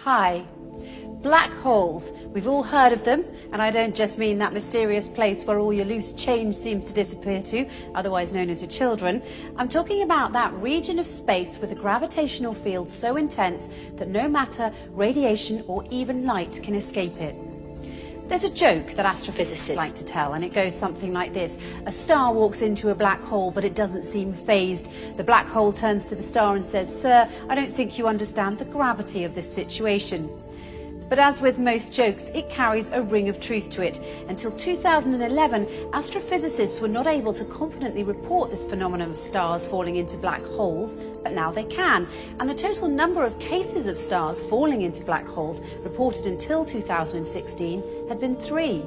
Hi. Black holes. We've all heard of them, and I don't just mean that mysterious place where all your loose change seems to disappear to, otherwise known as your children. I'm talking about that region of space with a gravitational field so intense that no matter, radiation or even light can escape it. There's a joke that astrophysicists like to tell, and it goes something like this. A star walks into a black hole, but it doesn't seem phased. The black hole turns to the star and says, "Sir, I don't think you understand the gravity of this situation." But as with most jokes, it carries a ring of truth to it. Until 2011, astrophysicists were not able to confidently report this phenomenon of stars falling into black holes, but now they can. And the total number of cases of stars falling into black holes reported until 2016 had been 3.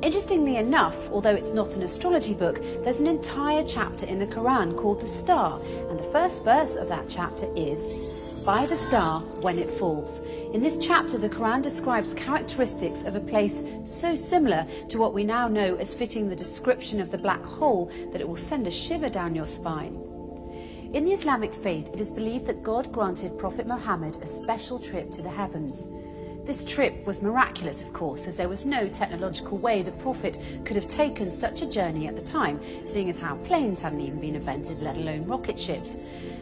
Interestingly enough, although it's not an astrology book, there's an entire chapter in the Quran called The Star, and the first verse of that chapter is, "By the star when it falls." In this chapter, the Quran describes characteristics of a place so similar to what we now know as fitting the description of the black hole that it will send a shiver down your spine. In the Islamic faith, it is believed that God granted Prophet Muhammad a special trip to the heavens. This trip was miraculous, of course, as there was no technological way the Prophet could have taken such a journey at the time, seeing as how planes hadn't even been invented, let alone rocket ships.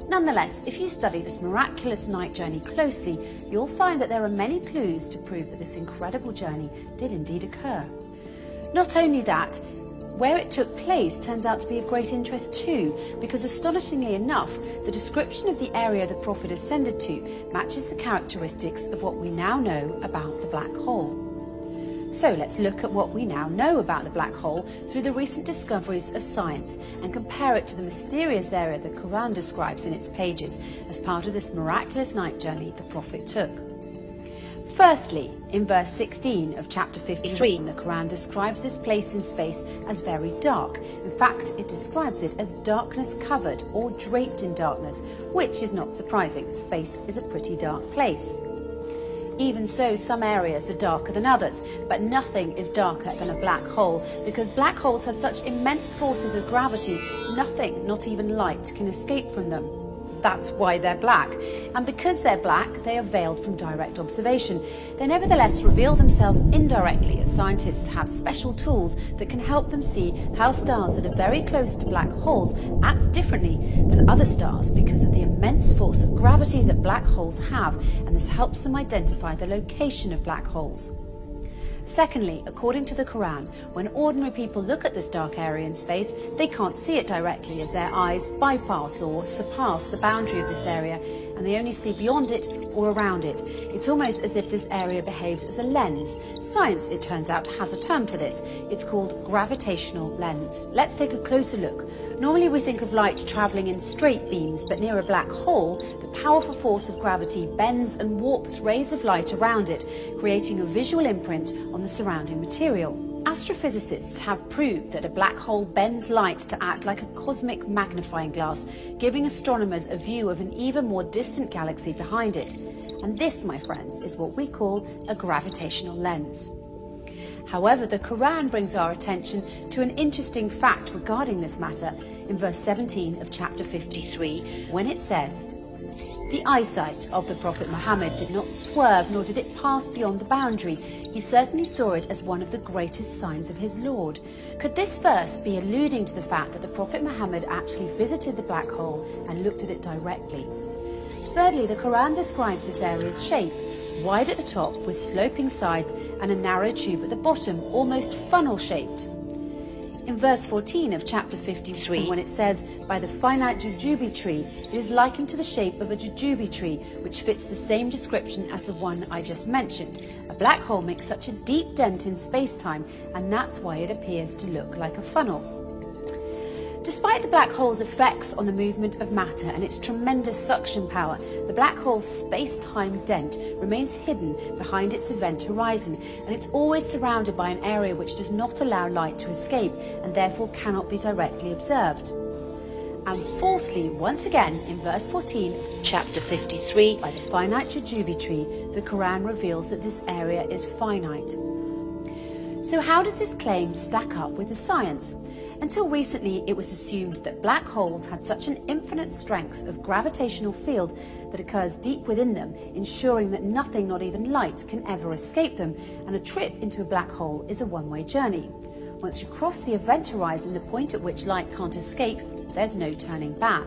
Nonetheless, if you study this miraculous night journey closely, you'll find that there are many clues to prove that this incredible journey did indeed occur. Not only that, where it took place turns out to be of great interest too, because astonishingly enough, the description of the area the Prophet ascended to matches the characteristics of what we now know about the black hole. So let's look at what we now know about the black hole through the recent discoveries of science and compare it to the mysterious area the Quran describes in its pages as part of this miraculous night journey the Prophet took. Firstly, in verse 16 of chapter 53, the Quran describes this place in space as very dark. In fact, it describes it as darkness covered or draped in darkness, which is not surprising. Space is a pretty dark place. Even so, some areas are darker than others, but nothing is darker than a black hole, because black holes have such immense forces of gravity, nothing, not even light, can escape from them. That's why they're black. And because they're black, they are veiled from direct observation. They nevertheless reveal themselves indirectly, as scientists have special tools that can help them see how stars that are very close to black holes act differently than other stars because of the immense force of gravity that black holes have, and this helps them identify the location of black holes. Secondly, according to the Quran, when ordinary people look at this dark area in space, they can't see it directly as their eyes bypass or surpass the boundary of this area, and they only see beyond it or around it. It's almost as if this area behaves as a lens. Science, it turns out, has a term for this. It's called gravitational lens. Let's take a closer look. Normally we think of light travelling in straight beams, but near a black hole, the powerful force of gravity bends and warps rays of light around it, creating a visual imprint on the surrounding material. Astrophysicists have proved that a black hole bends light to act like a cosmic magnifying glass, giving astronomers a view of an even more distant galaxy behind it. And this, my friends, is what we call a gravitational lens. However, the Quran brings our attention to an interesting fact regarding this matter in verse 17 of chapter 53, when it says, "The eyesight of the Prophet Muhammad did not swerve, nor did it pass beyond the boundary. He certainly saw it as one of the greatest signs of his Lord." Could this verse be alluding to the fact that the Prophet Muhammad actually visited the black hole and looked at it directly? Thirdly, the Quran describes this area's shape, wide at the top with sloping sides and a narrow tube at the bottom, almost funnel-shaped. In verse 14 of chapter 53, when it says, "By the finite jujube tree," it is likened to the shape of a jujube tree, which fits the same description as the one I just mentioned. A black hole makes such a deep dent in space-time, and that's why it appears to look like a funnel. Despite the black hole's effects on the movement of matter and its tremendous suction power, the black hole's space-time dent remains hidden behind its event horizon, and it's always surrounded by an area which does not allow light to escape and therefore cannot be directly observed. And fourthly, once again, in verse 14 of chapter 53, by the finite jujube tree, the Quran reveals that this area is finite. So how does this claim stack up with the science? Until recently, it was assumed that black holes had such an infinite strength of gravitational field that occurs deep within them, ensuring that nothing, not even light, can ever escape them, and a trip into a black hole is a one-way journey. Once you cross the event horizon, the point at which light can't escape, there's no turning back.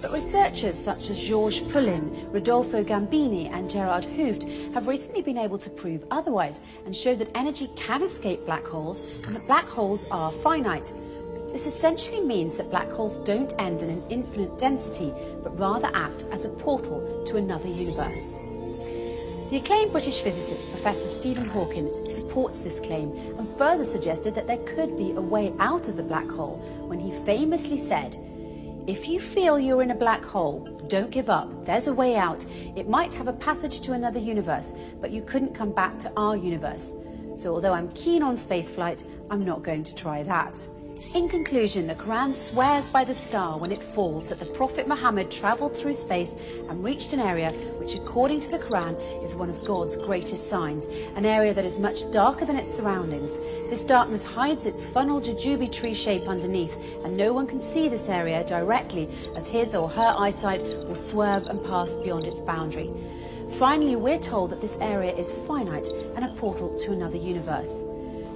But researchers such as Georges Poulin, Rodolfo Gambini and Gerard Hooft have recently been able to prove otherwise and show that energy can escape black holes and that black holes are finite. This essentially means that black holes don't end in an infinite density, but rather act as a portal to another universe. The acclaimed British physicist Professor Stephen Hawking supports this claim and further suggested that there could be a way out of the black hole when he famously said, "If you feel you're in a black hole, don't give up. There's a way out. It might have a passage to another universe, but you couldn't come back to our universe. So although I'm keen on spaceflight, I'm not going to try that." In conclusion, the Quran swears by the star when it falls that the Prophet Muhammad travelled through space and reached an area which, according to the Quran, is one of God's greatest signs, an area that is much darker than its surroundings. This darkness hides its funnel jujube tree shape underneath, and no one can see this area directly as his or her eyesight will swerve and pass beyond its boundary. Finally, we're told that this area is finite and a portal to another universe.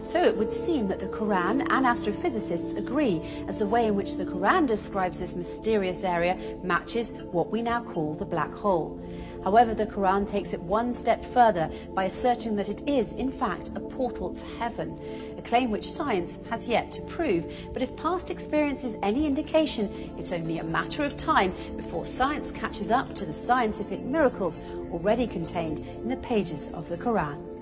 So it would seem that the Quran and astrophysicists agree, as the way in which the Quran describes this mysterious area matches what we now call the black hole. However, the Quran takes it one step further by asserting that it is, in fact, a portal to heaven, a claim which science has yet to prove. But if past experience is any indication, it's only a matter of time before science catches up to the scientific miracles already contained in the pages of the Quran.